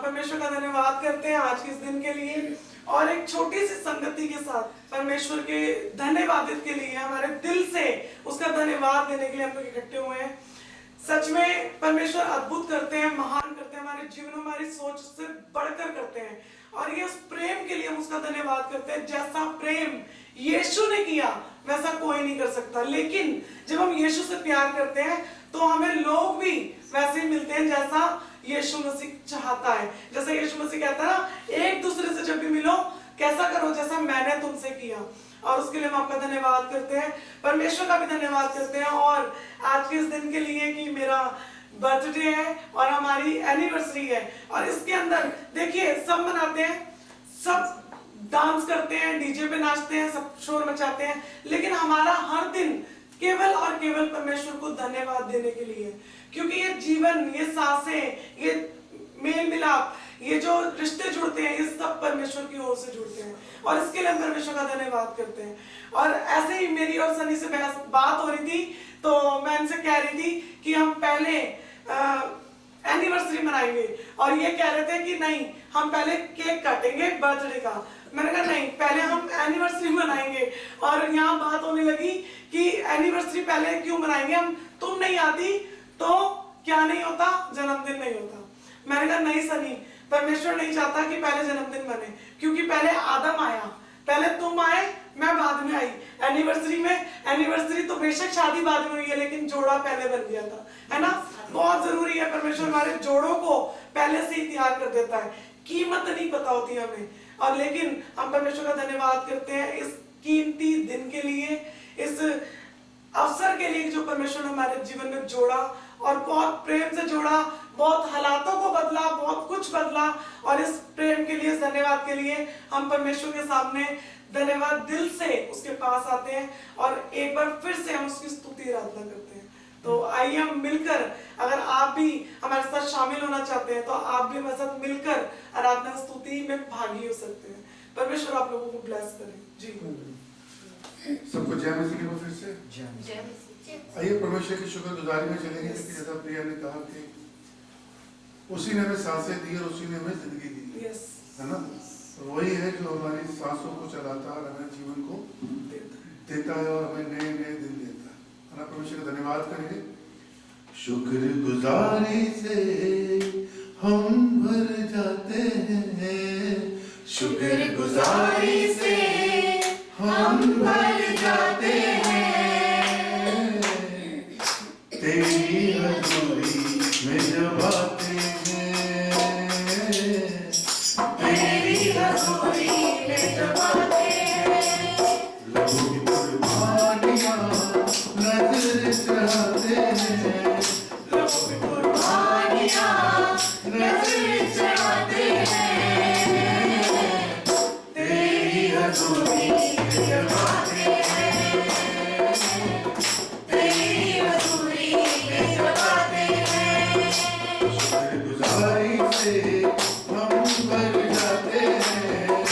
परमेश्वर का धन्यवाद करते हैं आज के इस दिन के लिए और एक छोटी सी संगति के साथ परमेश्वर के धन्यवादित के लिए हमारे दिल से उसका धन्यवाद देने के लिए हम लोग इकट्ठे हुए हैं। सच में परमेश्वर अद्भुत करते हैं, महान करते हैं, हमारे जीवन में हमारी सोच से बढ़कर करते हैं और ये उस प्रेम के लिए हम उसका धन्यवाद करते हैं। जैसा प्रेम यीशु ने किया वैसा कोई नहीं कर सकता, लेकिन जब हम यीशु से प्यार करते हैं तो हमें लोग भी वैसे ही मिलते हैं जैसा यीशु मसीह चाहता है। जैसा यीशु मसीह कहता है ना, एक दूसरे से जब भी मिलो कैसा करो जैसा मैंने तुमसे किया, और उसके लिए हम आपका धन्यवाद करते हैं, परमेश्वर का भी धन्यवाद करते हैं। और आज के इस दिन के लिए कि मेरा बर्थडे है और हमारी एनिवर्सरी है और इसके अंदर देखिए सब मनाते हैं, सब डांस करते हैं, डीजे पे नाचते हैं, सब शोर मचाते हैं, लेकिन हमारा हर दिन केवल और केवल परमेश्वर को धन्यवाद देने के लिए, क्योंकि ये जीवन, ये सांसें, ये मेल मिलाप, ये जो रिश्ते जुड़ते हैं, ये सब परमेश्वर की ओर से जुड़ते हैं और इसके लिए हम परमेश्वर का धन्यवाद करते हैं। और ऐसे ही मेरी और सनी से बात हो रही थी तो मैं इनसे कह रही थी कि हम पहले एनिवर्सरी मनाएंगे और ये कह रहे थे कि नहीं हम पहले केक काटेंगे बर्थडे का। मैंने कहा नहीं, पहले हम एनिवर्सरी मनाएंगे। और यहाँ बात होने लगी कि एनिवर्सरी पहले क्यों मनाएंगे हम, तुम नहीं आती तो क्या नहीं होता, जन्मदिन नहीं होता। मैंने कहा नहीं सनी, परमेश्वर नहीं चाहता कि पहले जन्मदिन बने, क्योंकि पहले आदम आया, पहले तुम आए, मैं बाद में आई। एनिवर्सरी तो बेशक शादी बाद में हुई है, लेकिन जोड़ा पहले बन गया था, है ना। बहुत जरूरी है, परमेश्वर हमारे जोड़ों को पहले से ही तैयार कर देता है, कीमत नहीं पता होती हमें। और लेकिन हम परमेश्वर का धन्यवाद करते हैं इस कीमती दिन के लिए, इस अवसर के लिए जो परमेश्वर ने हमारे जीवन में जोड़ा और बहुत प्रेम से जोड़ा, बहुत हालातों को बदला, बहुत कुछ बदला। और इस प्रेम के लिए, इस धन्यवाद के लिए हम परमेश्वर के सामने धन्यवाद दिल से उसके पास आते हैं और एक बार फिर से हम उसकी स्तुति आराधना करते हैं। तो आइए हम मिलकर, अगर आप भी हमारे साथ शामिल होना चाहते हैं तो आप भी हमारे साथ मिलकर आराधना स्तुति में भागी हो सकते हैं। परमेश्वर आप लोगों को ब्लेस करे। जी सबको जय मसीह की फिर से जय मसीह। आइए परमेश्वर की शुक्रगुजारी में चलेंगे, जैसा प्रिया ने कहा कि उसी ने हमें सांसें दी और उसी ने हमें जिंदगी दी, है ना। तो वही है जो हमारी सांसों को चलाता है और हमें जीवन को देता है और हमें नए नए दिन देता है ना। परमेश्वर का धन्यवाद करेंगे। शुक्रगुजारी से हम भर जाते हैं, शुक्रगुजारी से हम भर जाते हैं, तेरी हजूरी में जब आते हैं, तेरी हजूरी में जब आते हैं, लहू की कुर्बानियां नजर चढ़ाते हैं, लहू की कुर्बानियां नजर चढ़ाते हैं, तेरी हजूरी जब आते हैं, तेरी हजूरी में जब आते हैं, शुक्रगुजारी से हम भर जाते हैं,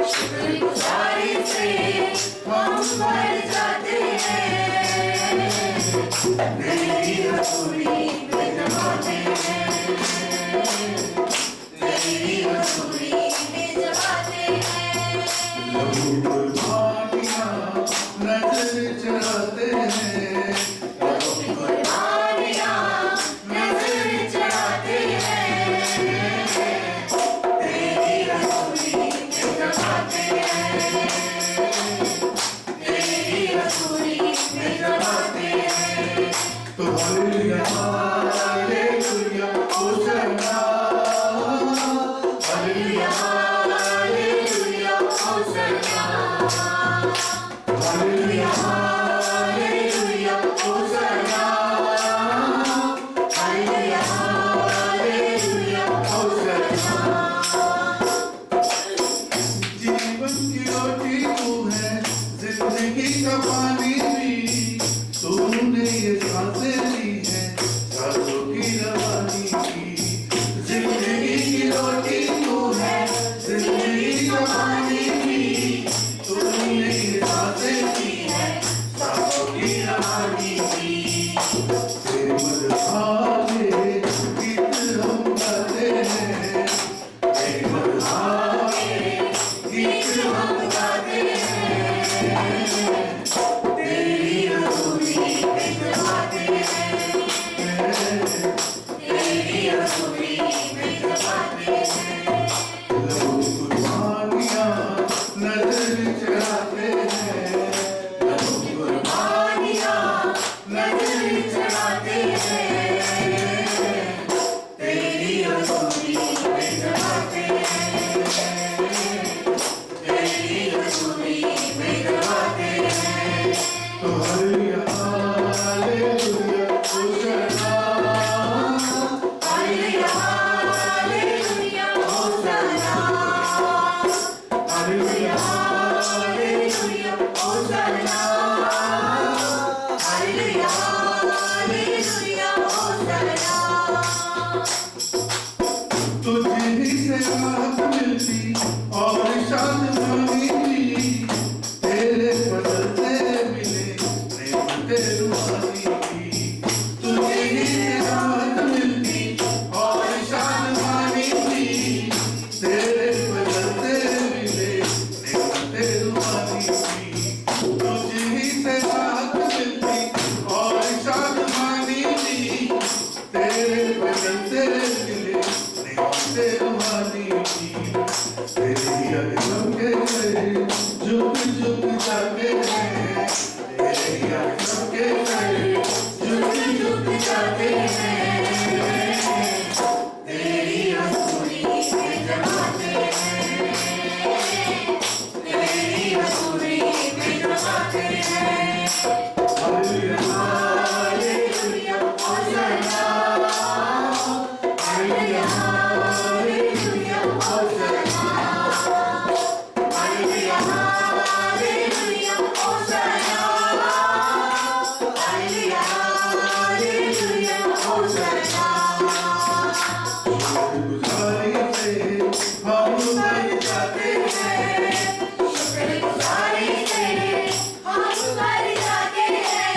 शुक्रगुजारी से हम भर जाते हैं, तेरी हजूरी में जब आते हैं, तेरी हजूरी में जब आते हैं, लहू कुर्बानियां नजर चढ़ाते हैं, लहू कुर्बानियां नजर चढ़ाते हैं, तेरी हजूरी में जब आते हैं, तेरी हजूरी में जब आते हैं, तो hallelujah hallelujah Hosanna, hallelujah hallelujah Hosanna, hallelujah hallelujah Hosanna, hallelujah hallelujah Hosanna. जीवन की रोटी तू है, जिंदगी का पानी भी, तूने ये सांसें दी है, सांसों की रवानी की। जिंदगी की रोटी तू है, जिंदगी का पानी भी, तूने ये सांसें दी है, सांसों की रवानी की। तेरे मदद आगे गीत हम गाते हैं, बदलते मिले निगाह से रूहानी की तेरी अखियों के गए झुक झुक जाते हैं तेरी अखियों के गए झुक झुक जाते हैं तेरी हसूरी में जमाते हैं तेरी हसूरी में जमाते हैं hallelujah hallelujah Hosanna hallelujah hallelujah Hosanna hallelujah hallelujah Hosanna hallelujah hallelujah Hosanna गुजारी से हम मर जाते हैं शुक्रगुजारी से हम मर जाते हैं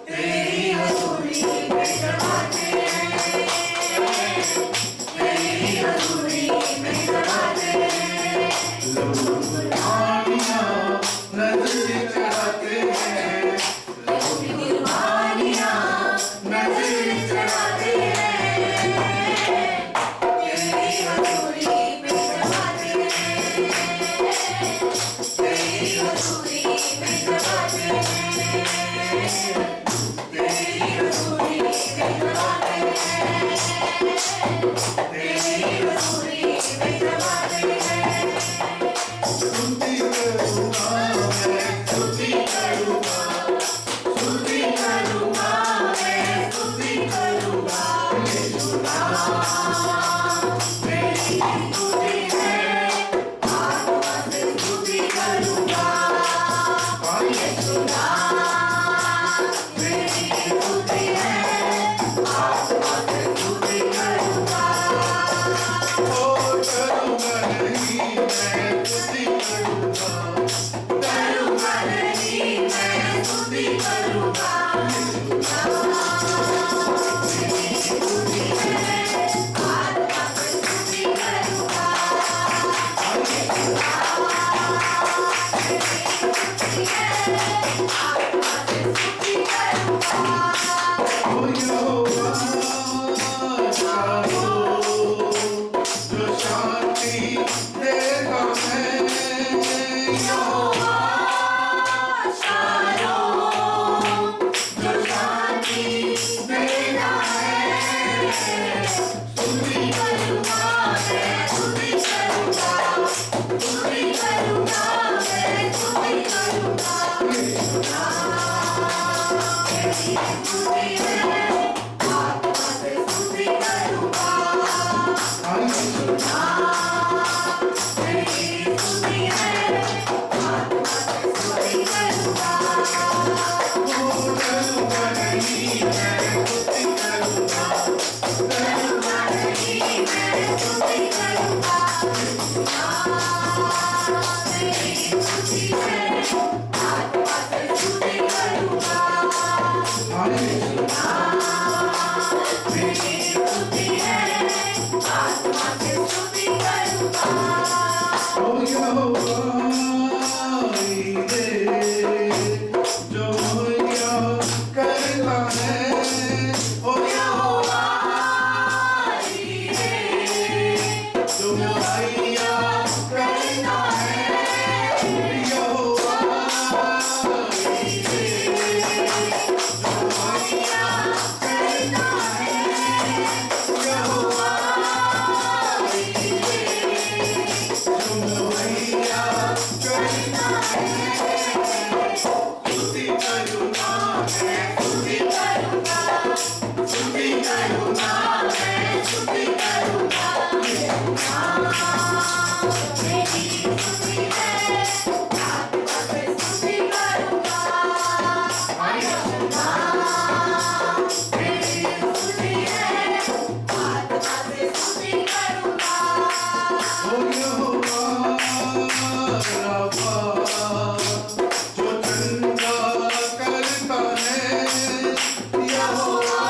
तेरी हसूरी में जमाते हैं तेरी हसूरी में जमाते हैं लहू कुर्बानियाँ नजर चढ़ाते हैं लहू कुर्बानियाँ नजर चढ़ाते हैं तेरी हसूरी में जमाते हैं तेरी हसूरी में जमाते हैं तेरी हसूरी में जमाते हैं तेरी हसूरी में जमाते हैं स्तुति करूँगा मैं स्तुति करूँगा स्तुति करूँगा मैं स्तुति करूँगा मेरी स्तुति है आत्मा से स्तुति करूँगा यीशुदा मेरी स्तुति है आत्मा से स्तुति करूँगा ओ करूँगा नहीं मैं स्तुति करूँगा करूँगा नहीं मैं स्तुति करूँगा मेरी स्तुति है आत्मा से स्तुति करूँगा मेरी स्तुति है आत्मा से स्तुति करूँगा ओ यहोवा शालोम जो शांति देता है यहोवा शालोम जो शांति देता है स्तुति करूँगा मैं स्तुति करूँगा स्तुति करूँगा मैं स्तुति करूँगा मेरी स्तुति है आत्मा से स्तुति करूँगा मेरी स्तुति है आत्मा से स्तुति करूँगा ओ करूँगा नहीं मैं स्तुति करूँगा करूँगा नहीं मैं स्तुति करूँगा मेरी स्तुति है आत्मा से स्तुति करूँगा हालेलुया मेरी स्तुति है आत्मा से स्तुति करूँगा ओ यहोवा ईरे जो मुहैया करता है ओ यहोवा ईरे जो मुहैया करता है यहोवा ईरे जो मुहैया करता है यहोवा ईरे जो मुहैया करता है स्तुति करूँगा मैं स्तुति करूँगा स्तुति करूँगा मैं स्तुति करूँगा मेरी स्तुति है आत्मा से स्तुति करूँगा यहोवा मेरी स्तुति है आत्मा से स्तुति करूँगा ओ यहोवा राफा जो चंगा करता है यहोवा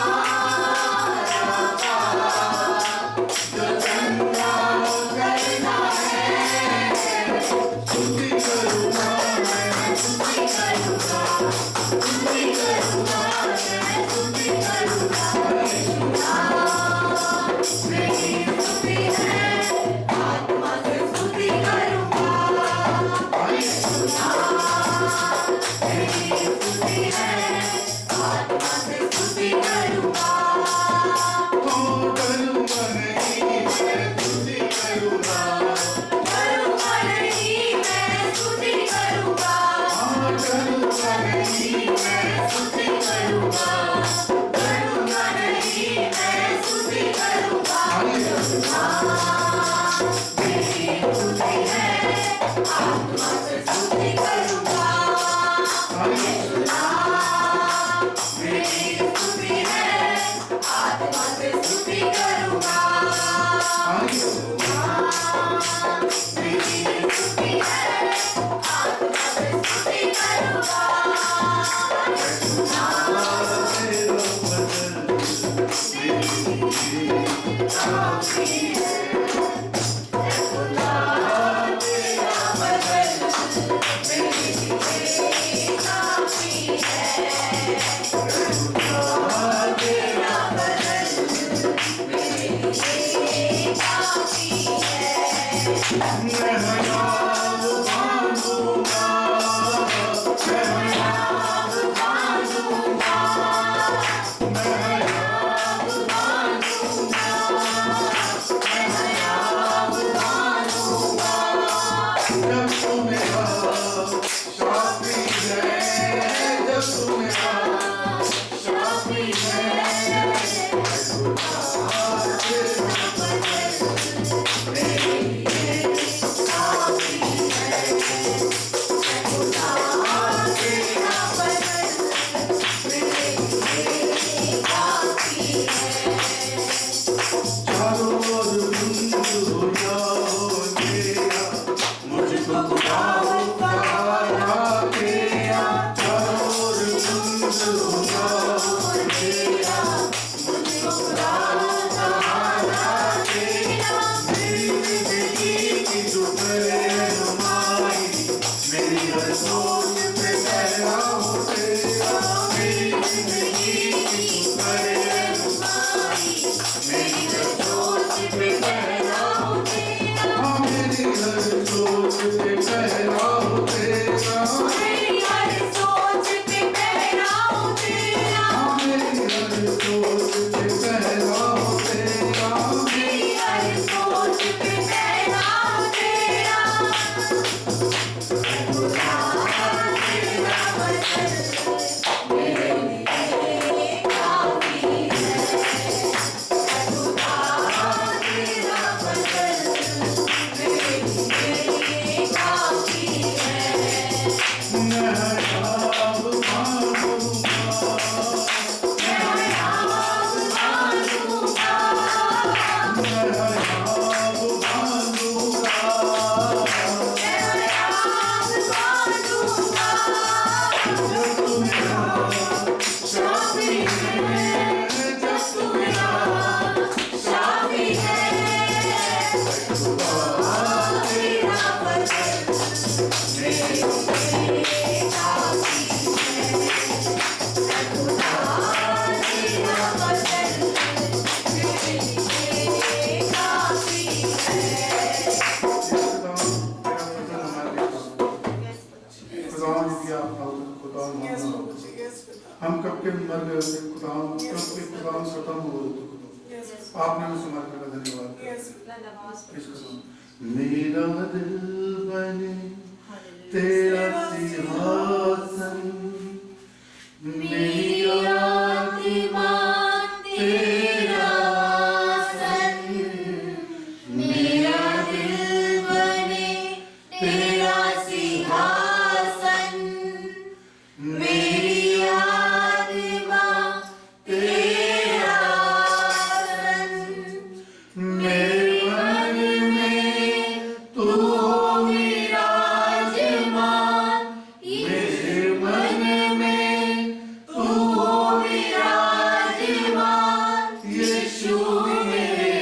हम कब के मर गए थे खुदाम, कब के खुदाम खत्म हो गए थे, आपने उस मरने का धन्यवाद। मेरा दिल बने तेरा सिंहासन, मेरी आत्मा तेरा आसन, मेरा दिल बने तेरा सिंहासन, मेरी आत्मा तेरा आसन, मेरे मन में तू विराजमान, मेरे मन में तू विराजमान, यीशु मेरे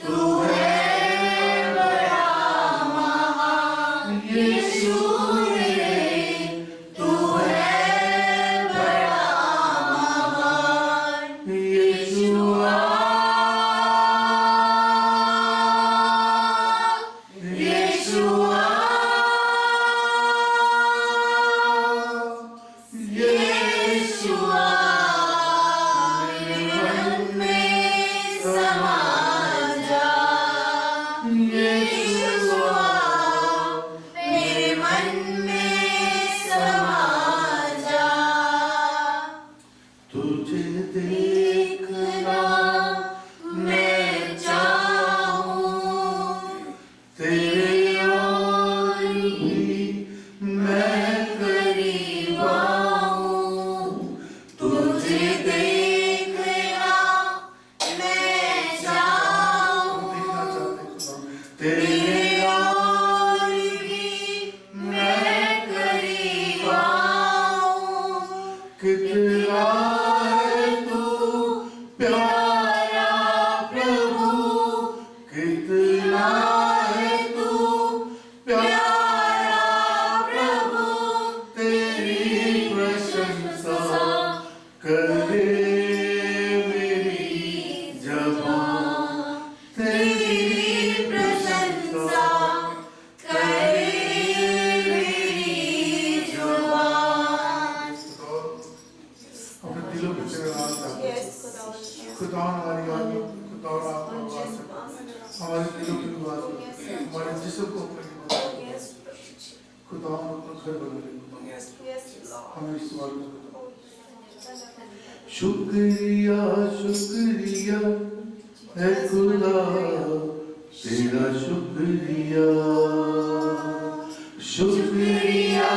तू है बड़ा महान, यीशु मेरे तू है बड़ा महान, यीशुआ यीशुआ यीशुआ मेरे मन में समा जा, यीशुआ मेरे मन में समा जा, तुझे देखना हमारी आत्मा को दौड़ा हमारे दिलों की बात हमारे जिस्म को अपने खुदा अपना घर बना ले हमें इस बात को शुक्रिया शुक्रिया है खुदा तेरा शुक्रिया शुक्रिया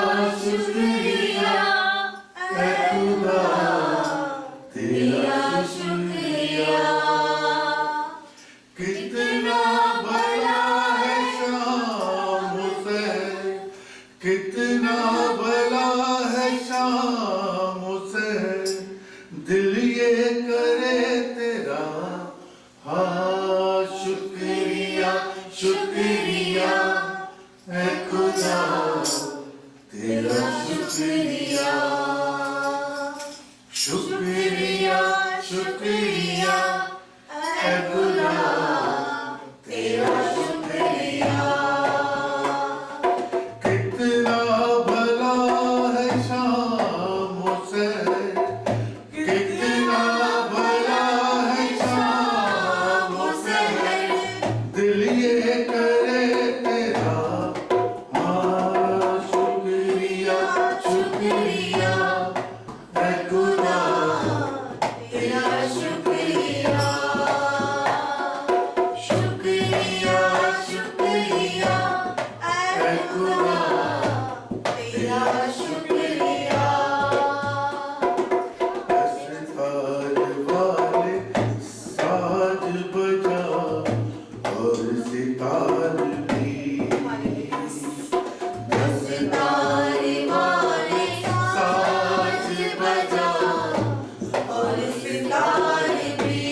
शुक्रिया है खुदा तेरा शुक्रिया कितना बड़ा है शाम से कितना बड़ा है शाम से दिल ये करे तेरा हाँ शुक्रिया शुक्रिया है खुदा तेरा शुक्रिया शुक्रिया शुक्रिया है खुदा तेरा शुक्रिया कितना भला है शाम से कितना भला है शाम से दिल ये करे तेरा हाँ शुक्रिया शुक्रिया है खुदा तेरा शुक्रिया शुक्रिया शुक्रिया है खुदा तेरा शुक्रिया सितार वाले साज बजा और सितार भी सितारे वाले साज बजा और सितारे भी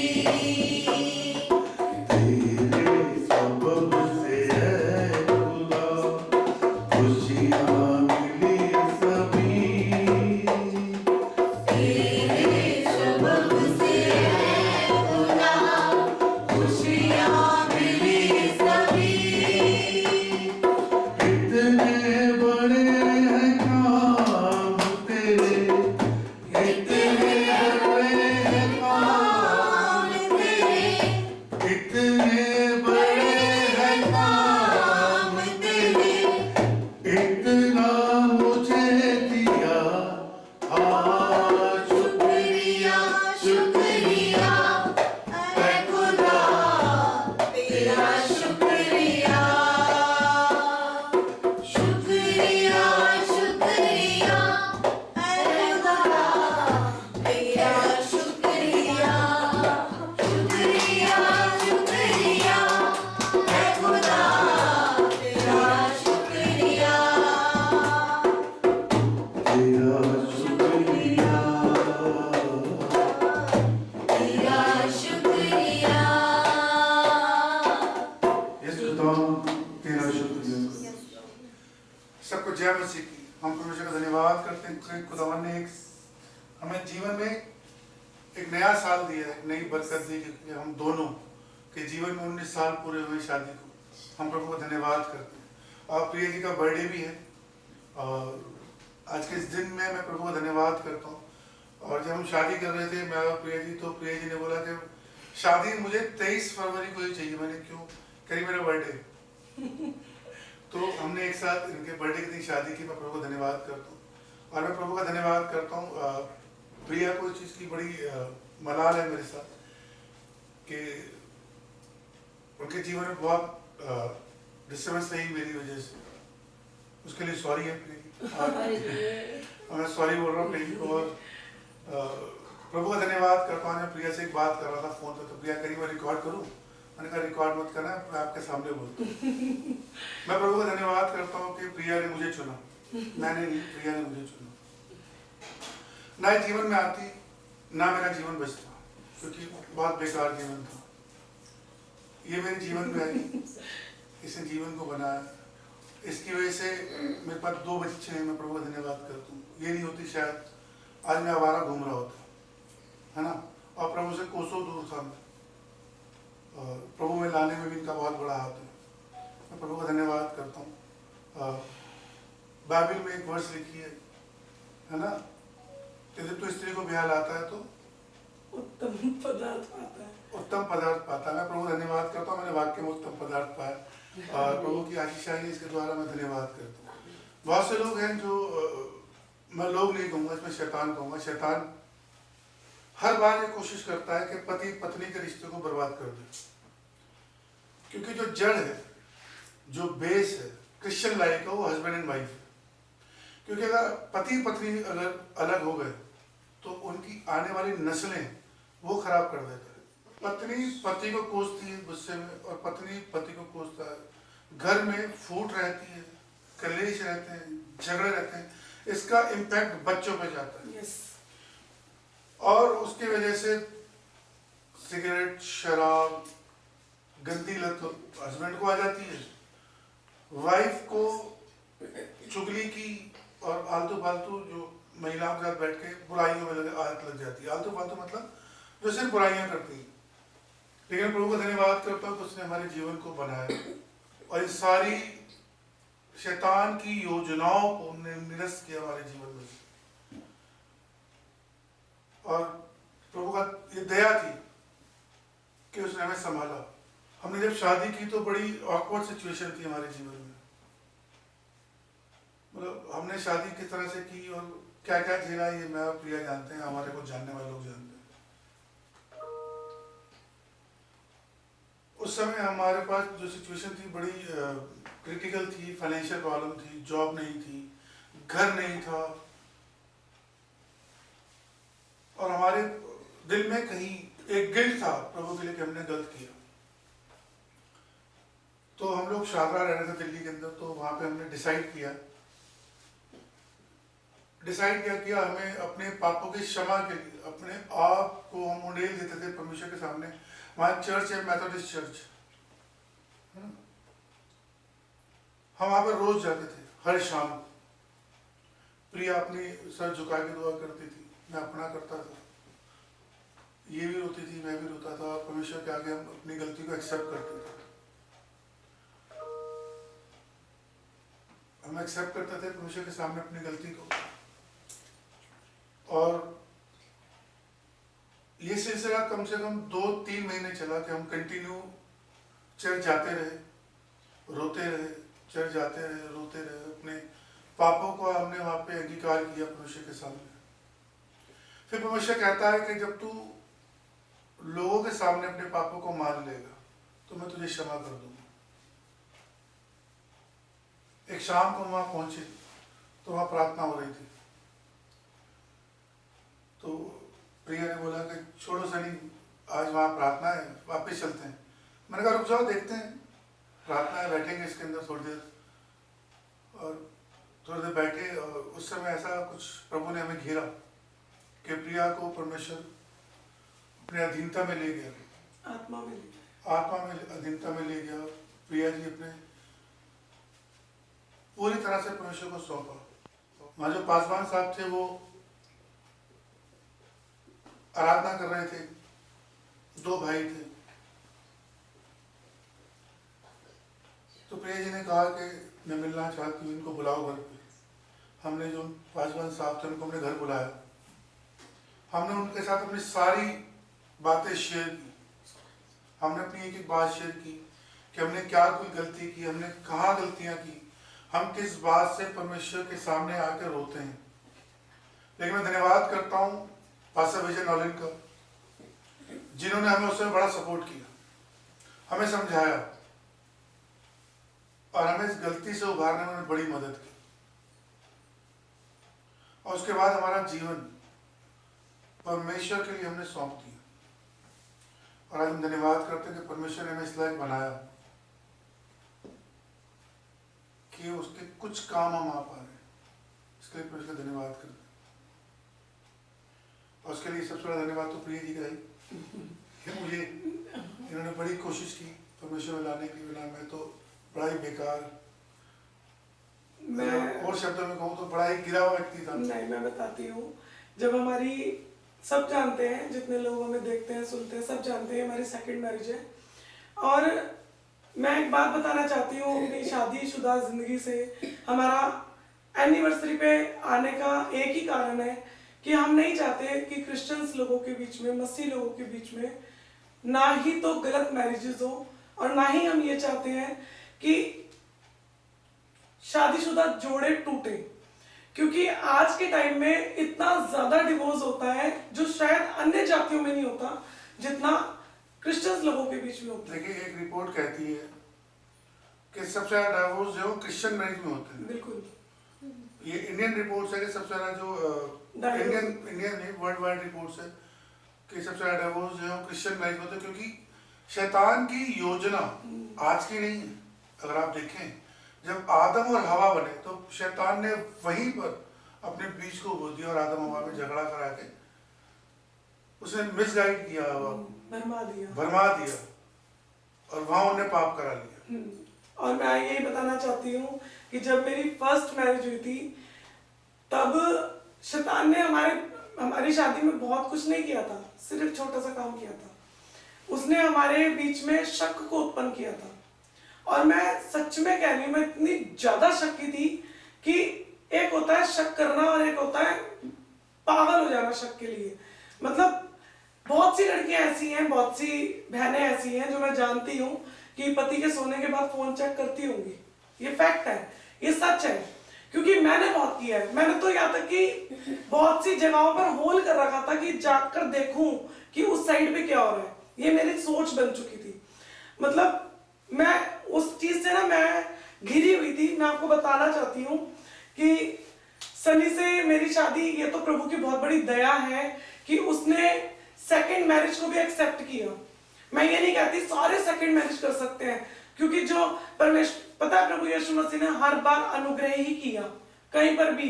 तेरे सबब से है खुदा खुशियाँ मिली सभी तेरे सबब से है खुदा खुशियाँ मिली सभी इतने बड़े हैं काम तेरे इतने बड़े हैं काम तेरे इतने बड़े हैं काम तेरे इतना मुझे दिया हाँ शुक्रिया शुक्रिया है खुदा तेरा शुक्रिया शुक्रिया शुक्रिया है खुदा तेरा शुक्रिया शुक्रिया शुक्रिया है खुदा तेरा शुक्रिया तेरा शुक्रिया तेरा शुक्रिया यस खुदा तेरा शुक्रिया सबको जय मसीह की हम परमेश्वर का धन्यवाद करते हैं कि खुदावन ने एक हमें जीवन में एक नया साल दिया है एक नई बरकत दी कि हम दोनों के जीवन में 19 साल पूरे हुए शादी को हम प्रभु का धन्यवाद करते हैं और प्रिया जी का बर्थडे भी है और आज के इस दिन में मैं प्रभु का धन्यवाद करता हूँ और जब हम शादी कर रहे थे मैं और प्रिया जी तो प्रिया जी ने बोला कि शादी मुझे 23 फरवरी को ही चाहिए मैंने क्यों करी मेरा बर्थडे तो हमने एक साथ इनके बर्थडे के दिन शादी की मैं प्रभु का धन्यवाद करता हूँ और मैं प्रभु का धन्यवाद करता हूँ प्रिया को इस चीज़ की बड़ी मलाल है मेरे साथ कि उनके जीवन में बहुत डिस्टर्बेंस रही मेरी वजह से उसके लिए सॉरी है प्रिया और मैं सॉरी बोल रहा हूँ प्रिया को और प्रभु का धन्यवाद करता हूँ मैं प्रिया से एक बात कर रहा था फोन पे तो प्रिया करीब मैं रिकॉर्ड करूँ मैंने कहा रिकॉर्ड मत करना मैं आपके सामने बोलता हूँ मैं प्रभु का धन्यवाद करता हूँ कि प्रिया ने मुझे चुना मैंने नहीं प्रिया ने मुझे चुना ना ही जीवन में आती ना मेरा जीवन बचता क्योंकि बहुत बेकार जीवन था ये मेरे जीवन में आई इसने जीवन को बनाया इसकी वजह से मेरे पास 2 बच्चे हैं मैं प्रभु का धन्यवाद करता हूँ ये नहीं होती शायद आज मैं आवारा घूम रहा होता है ना और प्रभु से कोसों दूर था मैं और प्रभु में लाने में भी इनका बहुत बड़ा हाथ है मैं प्रभु का धन्यवाद करता हूँ बाइबल में एक वर्ष लिखी है ना कि जब तो स्त्री को ब्याह लाता है तो उत्तम पदार्थ पाता है। उत्तम पदार्थ पाता है। मैं प्रभु धन्यवाद करता हूँ, मैंने वाक्य में उत्तम पदार्थ पाया और प्रभु की आशीष आई, इसके द्वारा मैं धन्यवाद करता हूँ। बहुत से लोग हैं जो मैं लोग नहीं कहूँगा, इसमें शैतान कहूँगा। शैतान हर बार ये कोशिश करता है कि पति पत्नी के रिश्ते को बर्बाद कर दे, क्योंकि जो जड़ है, जो बेस है क्रिश्चियन लाइफ का, वो हस्बैंड एंड वाइफ है। क्योंकि अगर पति पत्नी अगर अलग हो गए तो उनकी आने वाली नस्लें वो खराब कर देता है। पत्नी पति को कोसती है गुस्से में और पत्नी पति को कोसता है। घर में फूट रहती है, कलेश रहते हैं, झगड़े रहते हैं। इसका इम्पैक्ट बच्चों पे जाता है। यस। और उसकी वजह से सिगरेट, शराब, गंदी लत हस्बैंड को आ जाती है, वाइफ को चुगली की और आलतू फालतू जो महिलाओं के साथ बैठ के बुराइयों में आदत लग जाती है। आलतू फालतू मतलब जो सिर्फ बुराइयां करती है। लेकिन प्रभु का धन्यवाद करता हूँ कि उसने हमारे जीवन को बनाया और इस सारी शैतान की योजनाओं को निरस्त किया हमारे जीवन में। और प्रभु का ये दया थी कि उसने हमें संभाला। हमने जब शादी की तो बड़ी ऑकवर्ड सिचुएशन थी हमारे जीवन में। मतलब हमने शादी किस तरह से की और क्या क्या झेला, ये मैं और प्रिया जानते हैं, हमारे को जानने वाले लोग जानते हैं। उस समय हमारे पास जो सिचुएशन थी बड़ी क्रिटिकल थी। फाइनेंशियल प्रॉब्लम थी, जॉब नहीं थी, घर नहीं था और हमारे दिल में कहीं एक गिल्ट था प्रभु के लिए कि हमने गलत किया। तो हम लोग शादरा रह रहे थे दिल्ली के अंदर, तो वहां पे हमने डिसाइड किया किया हमें अपने पापों की क्षमा के लिए अपने आप को हम उंडेल देते थे परमेश्वर के सामने। वहां चर्च है, मेथोडिस्ट चर्च, हम वहां पर रोज जाते थे हर शाम। प्रिया अपनी सर झुका के दुआ करती थी, मैं अपना करता था, ये भी रोती थी, मैं भी रोता था। और परमेश्वर के आगे हम अपनी गलती को एक्सेप्ट करते थे। हम एक्सेप्ट करते थे परमेश्वर के सामने अपनी गलती को। और ये सिलसिला कम से कम 2-3 महीने चला कि हम कंटिन्यू चर्च जाते रहे, रोते रहे, चर्च जाते रहे, रोते रहे। अपने पापों को हमने वहां पे अंगीकार किया परमेश्वर के सामने। फिर परमेश्वर कहता है कि जब तू लोगों के सामने अपने पापों को मान लेगा तो मैं तुझे क्षमा कर दूंगा। एक शाम को वहां पहुंचे तो वहां प्रार्थना हो रही थी। तो प्रिया ने बोला कि छोड़ो सनी, आज वहां प्रार्थना है, वापस चलते हैं। मैंने कहा रुक जाओ, देखते हैं, प्रार्थना है, बैठेंगे इसके अंदर थोड़ी देर। और थोड़ी देर बैठे और उस समय ऐसा कुछ प्रभु ने हमें घेरा कि प्रिया को परमेश्वर अपने अधीनता में ले गया, आत्मा में अधीनता में ले गया। प्रिया जी अपने पूरी तरह से परमेश्वर को सौंपा। वहां जो पासवान साहब थे वो आराधना कर रहे थे, 2 भाई थे। तो प्रिया जी ने कहा कि मैं मिलना चाहती हूँ, इनको बुलाओ घर पे। हमने जो पासवान साहब थे उनको हमने घर बुलाया। हमने उनके साथ अपनी सारी बातें शेयर की। हमने अपनी एक एक बात शेयर की कि हमने क्या कोई गलती की, हमने कहाँ गलतियाँ की, हम किस बात से परमेश्वर के सामने आकर रोते हैं। लेकिन मैं धन्यवाद करता हूँ पास्टर विजय नॉलिन का, जिन्होंने हमें उसमें बड़ा सपोर्ट किया, हमें समझाया और हमें इस गलती से उभारने में उन्होंने बड़ी मदद की। और उसके बाद हमारा जीवन परमेश्वर के लिए हमने सौंप दिया। और आज हम धन्यवाद करते हैं कि परमेश्वर ने हमें इस लायक बनाया कि उसके कुछ काम हम आ पा रहे हैं। इसके लिए परमेश्वर का धन्यवाद करते हैं। और उसके लिए सबसे बड़ा धन्यवाद तो प्रिया जी का ही। मुझे इन्होंने बड़ी कोशिश की परमेश्वर में लाने की, बिना मैं तो बड़ा ही बेकार, मैं और शब्दों में कहूँ तो बड़ा ही गिरा हुआ व्यक्ति था। नहीं, मैं बताती हूँ, जब हमारी, सब जानते हैं, जितने लोग हमें देखते हैं सुनते हैं सब जानते हैं, हमारी सेकंड मैरिज है। और मैं एक बात बताना चाहती हूँ, अपनी शादीशुदा जिंदगी से हमारा एनिवर्सरी पे आने का एक ही कारण है कि हम नहीं चाहते कि क्रिश्चियंस लोगों के बीच में, मसीह लोगों के बीच में ना ही तो गलत मैरिजेस हो, और ना ही हम ये चाहते हैं कि शादीशुदा जोड़े टूटे, क्योंकि आज के टाइम में इतना ज्यादा डिवोर्स होता है जो शायद अन्य जातियों में नहीं होता जितना क्रिश्चियंस लोगों के बीच में होता है। देखिए, एक रिपोर्ट कहती है कि सबसे ज्यादा डाइवोर्स जो क्रिश्चियन मैरिज में होते हैं। बिल्कुल, ये इंडियन रिपोर्ट्स है कि सबसे ज्यादा जो इंडियन वर्ल्ड वाइड रिपोर्ट्स है कि सबसे ज्यादा डाइवोर्स जो है क्रिश्चियन मैरिज में होते हैं, क्योंकि शैतान की योजना आज की नहीं है। अगर आप देखें, जब आदम और हवा बने तो शैतान ने वहीं पर अपने बीज को बो दिया और आदम हवा में झगड़ा करा के उसने मिसगाइड किया, हवा भरमा दिया और वहां उन्हें पाप करा लिया। और मैं यही बताना चाहती हूँ कि जब मेरी फर्स्ट मैरिज हुई थी तब शैतान ने हमारी शादी में बहुत कुछ नहीं किया था, सिर्फ छोटा सा काम किया था। उसने हमारे बीच में शक को उत्पन्न किया था, और मैं सच में कह रही हूँ, मैं इतनी ज्यादा शक्की थी कि एक होता है शक करना और एक होता है पागल हो जाना शक के लिए। मतलब बहुत सी लड़कियां ऐसी हैं, बहुत सी बहनें ऐसी हैं जो मैं जानती हूँ कि पति के सोने के बाद फोन चेक करती होंगी। ये फैक्ट है, ये सच है, क्योंकि मैंने बहुत किया है। मैंने तो यहाँ तक कि बहुत सी जगहों पर होल कर रखा था कि जाकर देखूं कि उस साइड पे क्या हो रहा है। ये मेरी सोच बन चुकी थी। मतलब मैं उस चीज से ना मैं घिरी हुई थी। मैं आपको बताना चाहती हूँ कि सनी से मेरी शादी, ये तो प्रभु की बहुत बड़ी दया है कि उसने सेकंड मैरिज को भी एक्सेप्ट किया। मैं ये नहीं कहती सारे सेकंड मैरिज कर सकते हैं, क्योंकि जो परमेश्वर, पता है, प्रभु यीशु मसीह ने हर बार अनुग्रह ही किया। कहीं पर भी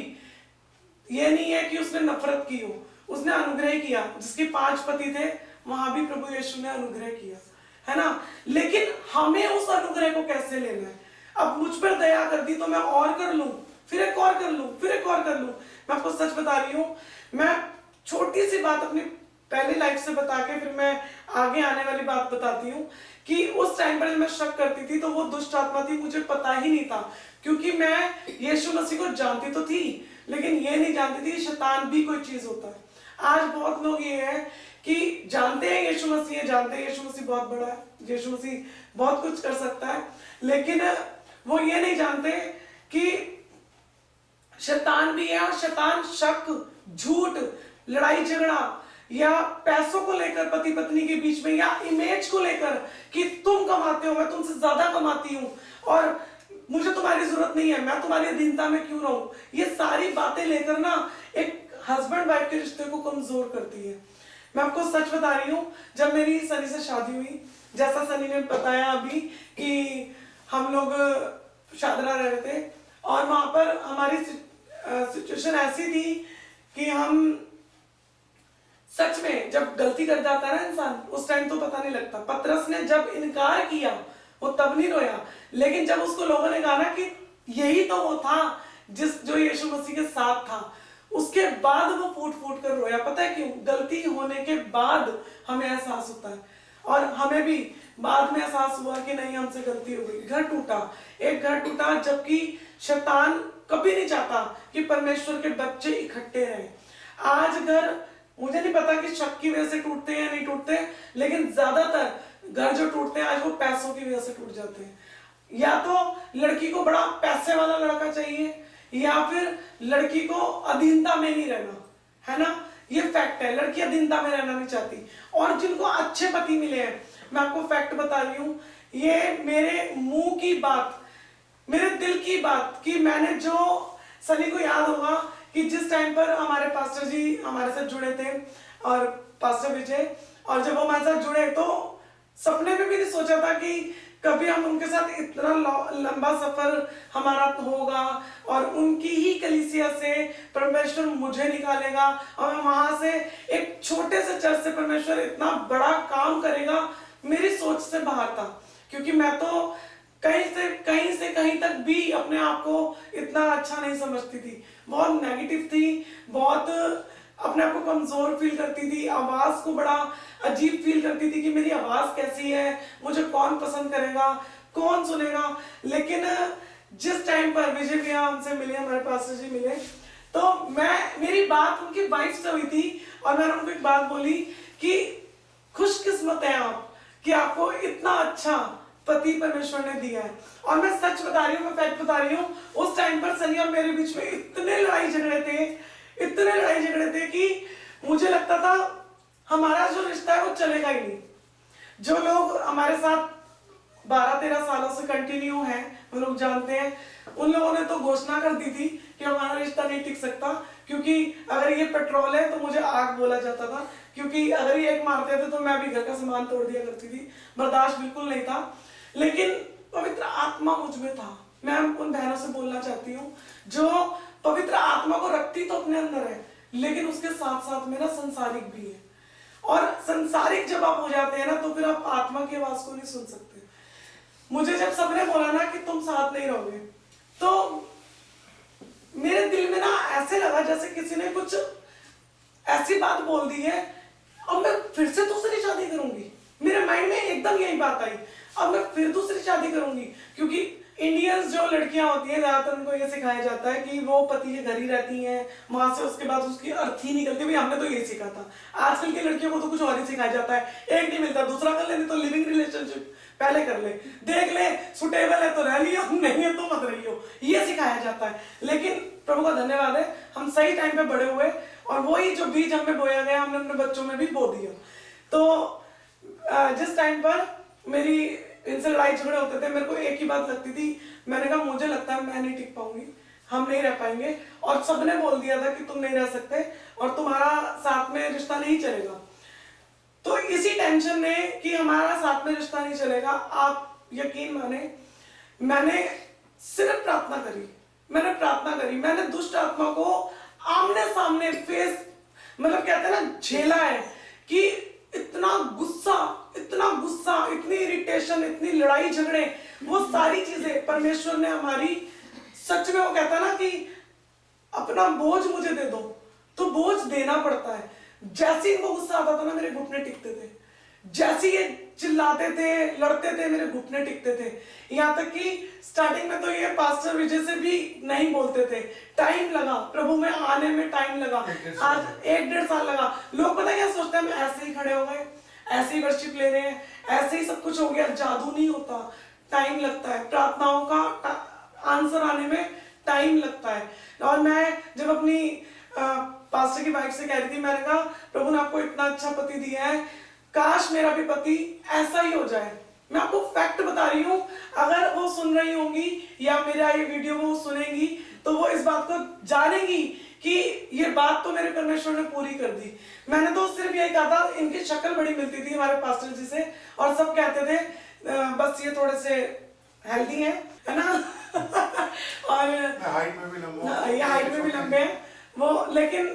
ये नहीं है कि उसने नफरत की हो, उसने अनुग्रह किया। जिसके 5 पति थे वहां भी प्रभु यीशु ने अनुग्रह किया, है ना। लेकिन हमें उस अनुग्रह को कैसे लेना है। अब मुझ पर दया कर दी तो मैं और कर लूं, फिर एक और कर लूं, फिर एक और कर लूं। मैं आपको सच बता रही हूँ, मैं छोटी सी बात अपनी पहली लाइफ से बता के फिर मैं आगे आने वाली बात बताती हूँ कि उस टाइम पर जब मैं शक करती थी तो वो दुष्ट आत्मा थी, मुझे पता ही नहीं था, क्योंकि मैं यीशु मसीह को जानती तो थी लेकिन ये नहीं जानती थी शैतान भी कोई चीज होता है। आज बहुत लोग ये है कि जानते हैं यीशु मसीह है, जानते हैं यीशु मसीह बहुत बड़ा है, यीशु मसीह बहुत कुछ कर सकता है, लेकिन वो ये नहीं जानते कि शैतान भी है। और शैतान शक, झूठ, लड़ाई झगड़ा या पैसों को लेकर पति पत्नी के बीच में, या इमेज को लेकर कि तुम कमाते हो, मैं तुमसे ज्यादा कमाती हूँ और मुझे तुम्हारी जरूरत नहीं है, मैं तुम्हारी अधीनता में क्यों रहूं, ये सारी बातें लेकर ना एक हस्बैंड वाइफ के रिश्ते को कमजोर करती है। मैं आपको सच बता रही हूँ, जब मेरी सनी से शादी हुई, जैसा सनी ने बताया अभी कि हम लोग शादरा रह रहे थे और वहां पर हमारी सिचुएशन ऐसी थी कि हम सच में जब गलती कर जाता है ना इंसान, उस टाइम तो पता नहीं लगता। पतरस ने जब इनकार किया वो तब नहीं रोया, लेकिन जब उसको लोगों ने कहा ना कि यही तो वो था जो यीशु मसीह के साथ था, उसके बाद वो फूट फूट कर रोया। पता है क्यों? गलती होने के बाद हमें एहसास होता है, और हमें भी बाद में एहसास हुआ कि नहीं, हमसे गलती हो गई। घर टूटा, एक घर टूटा, जबकि शैतान कभी नहीं चाहता कि परमेश्वर के बच्चे इकट्ठे रहें। आज घर, मुझे नहीं पता कि शक की वजह से टूटते हैं या नहीं टूटते, लेकिन ज्यादातर घर जो टूटते हैं आज वो पैसों की वजह से टूट जाते हैं। या तो लड़की को बड़ा पैसे वाला लड़का चाहिए, या फिर लड़की को अधीनता में नहीं रहना, है ना। ये फैक्ट है, लड़की अधीनता में रहना नहीं चाहती। और जिनको अच्छे पति मिले हैं, मैं आपको फैक्ट बता रही हूँ, ये मेरे मुंह की बात, मेरे दिल की बात, कि मैंने जो, सनी को याद होगा कि जिस टाइम पर हमारे पास्टर जी हमारे साथ जुड़े थे और पास्टर विजय, और जब वो हमारे साथ जुड़े तो सपने में भी नहीं सोचा था कि कभी हम उनके साथ इतना लंबा सफर हमारा होगा और उनकी ही कलीसिया से परमेश्वर मुझे निकालेगा और वहां से एक छोटे से चर्च से परमेश्वर इतना बड़ा काम करेगा। मेरी सोच से बाहर था, क्योंकि मैं तो कहीं से कहीं तक भी अपने आप को इतना अच्छा नहीं समझती थी, बहुत नेगेटिव थी, बहुत अपने आप को कमजोर फील करती थी, आवाज को बड़ा अजीब फील करती थी कि मेरी आवाज कैसी है, मुझे कौन पसंद करेगा, कौन सुनेगा। लेकिन जिस टाइम पर विजय भैया हमसे मिले, हमारे पास्टर जी मिले, तो मेरी बात उनकी वाइफ से हुई थी और मैंने उनको एक बात बोली कि खुशकिस्मत है आप कि आपको इतना अच्छा पति परमेश्वर ने दिया है। और मैं सच बता रही हूँ, मैं फैक्ट बता रही हूँ, उस टाइम पर सनी और मेरे बीच में इतने लड़ाई झगड़े थे कि मुझे लगता था हमारा जो रिश्ता है वो चलेगा ही नहीं। जो लोग हमारे साथ 12-13 सालों से कंटिन्यू हैं, वो लोग जानते हैं, उन लोगों ने तो घोषणा कर दी थी कि हमारा रिश्ता नहीं टिक सकता, क्योंकि अगर ये पेट्रोल है तो मुझे आग बोला जाता था, क्योंकि अगर ये एक मारते थे तो मैं भी घर का सामान तोड़ दिया करती थी। बर्दाश्त बिल्कुल नहीं था। लेकिन पवित्र आत्मा मुझ में था। मैं उन बहनों से बोलना चाहती हूँ जो पवित्र आत्मा को रखती तो अपने अंदर है, लेकिन उसके साथ साथ मेरा संसारिक भी है। और संसारिक जब आप हो जाते हैं ना, तो फिर आप आत्मा की आवाज को नहीं सुन सकते। मुझे जब सबने बोला ना कि तुम साथ नहीं रहोगे, तो मेरे दिल में ना ऐसे लगा जैसे किसी ने कुछ ऐसी बात बोल दी है, अब मैं फिर से दूसरी शादी करूंगी। मेरे माइंड में एकदम यही बात आई, अब मैं फिर दूसरी शादी करूंगी। क्योंकि इंडियंस जो लड़कियां होती हैं, ज्यादातर उनको ये सिखाया जाता है कि वो पति के घर ही रहती हैं, वहां से उसके बाद उसकी अर्थ ही निकलती है। हमने तो यही सीखा था। आजकल की लड़कियों को तो कुछ और ही सिखाया जाता है, एक नहीं मिलता दूसरा कर ले, नहीं तो लिविंग रिलेशनशिप पहले कर ले, देख ले सुटेबल है तो रह लियो, नहीं है तो मत रहियो, ये सिखाया जाता है। लेकिन प्रभु का धन्यवाद है, हम सही टाइम पे बड़े हुए और वही जो बीज हमें बोया गया हमने अपने बच्चों में भी बो दिया। तो जिस टाइम पर मेरी इनसे लड़ाई झगड़े होते थे, मेरे को एक ही बात लगती थी, मैंने कहा मुझे लगता है मैं नहीं टिक पाऊंगी, हम नहीं रह पाएंगे। और सबने बोल दिया था कि तुम नहीं रह सकते और तुम्हारा साथ में रिश्ता नहीं चलेगा। तो इसी टेंशन ने कि हमारा साथ में रिश्ता नहीं चलेगा, आप यकीन माने मैंने सिर्फ प्रार्थना करी, मैंने दुष्ट आत्मा को आमने सामने फेस, मतलब कहते हैं ना, झेला है कि इतना गुस्सा, इतनी इरिटेशन, इतनी लड़ाई झगड़े, वो सारी चीजें परमेश्वर ने हमारी, सच में वो कहता है ना कि अपना बोझ मुझे दे दो, तो बोझ देना पड़ता है। जैसे इनको गुस्सा आता था ना, मेरे घुटने टिकते थे, जैसे ये चिल्लाते थे, लड़ते थे, मेरे घुटने टिकते थे। यहाँ तक कि स्टार्टिंग में तो ये पास्टर विजय से भी नहीं बोलते थे, टाइम लगा प्रभु में आने में, टाइम लगा, आज 1-1.5 साल लगा। लोग पता क्या सोचते हैं, हम ऐसे ही खड़े हो गए, ऐसे ही वर्शिप ले रहे हैं, ऐसे ही सब कुछ हो गया। जादू नहीं होता, टाइम लगता है, प्रार्थनाओं का आंसर आने में टाइम लगता है। और मैं जब अपनी पास्टर की वाइफ से कह रही थी, मैंने कहा प्रभु ने आपको इतना अच्छा पति दिया है, काश मेरा भी पति ऐसा ही हो जाए। मैं आपको फैक्ट बता रही हूँ, अगर वो सुन रही होंगी या मेरा ये वीडियो वो सुनेंगी तो वो इस बात को जानेंगी कि ये बात तो मेरे परमेश्वर ने पूरी कर दी। मैंने तो सिर्फ यही कहा था, इनकी शक्ल बड़ी मिलती थी हमारे पास्टर जी से, और सब कहते थे बस ये थोड़े से हेल्दी है ना और हाइट में भी लंबे हैं वो। लेकिन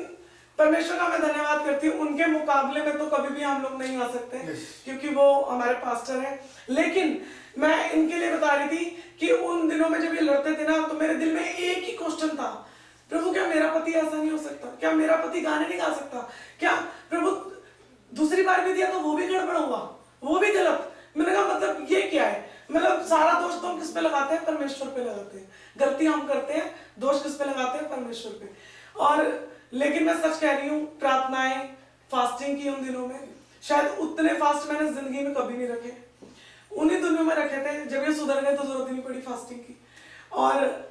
परमेश्वर का मैं धन्यवाद करती हूँ, उनके मुकाबले में तो कभी भी हम लोग नहीं आ सकते, क्योंकि वो हमारे पास्टर हैं। लेकिन मैं इनके लिए बता रही थी कि उन दिनों में जब ये लड़ते थे ना, तो मेरे दिल में एक ही क्वेश्चन था, प्रभु क्या मेरा पति ऐसा नहीं हो सकता? क्या मेरा पति गाने नहीं गा सकता? क्या प्रभु दूसरी बार भी दिया तो वो भी गड़बड़ हुआ, वो भी गलत? मैंने कहा मतलब ये क्या है? मतलब सारा दोष तो हम किस पे लगाते हैं? परमेश्वर पे लगाते हैं। गलती हम करते हैं, दोष किस पे लगाते हैं? परमेश्वर पे। और लेकिन मैं सच कह रही हूँ, प्रार्थनाएं, फास्टिंग की उन दिनों में, शायद उतने फास्ट मैंने जिंदगी में कभी नहीं रखे, उन्हीं दिनों में रखे थे। जब ये सुधर गए तो जरूरत ही नहीं पड़ी फास्टिंग की। और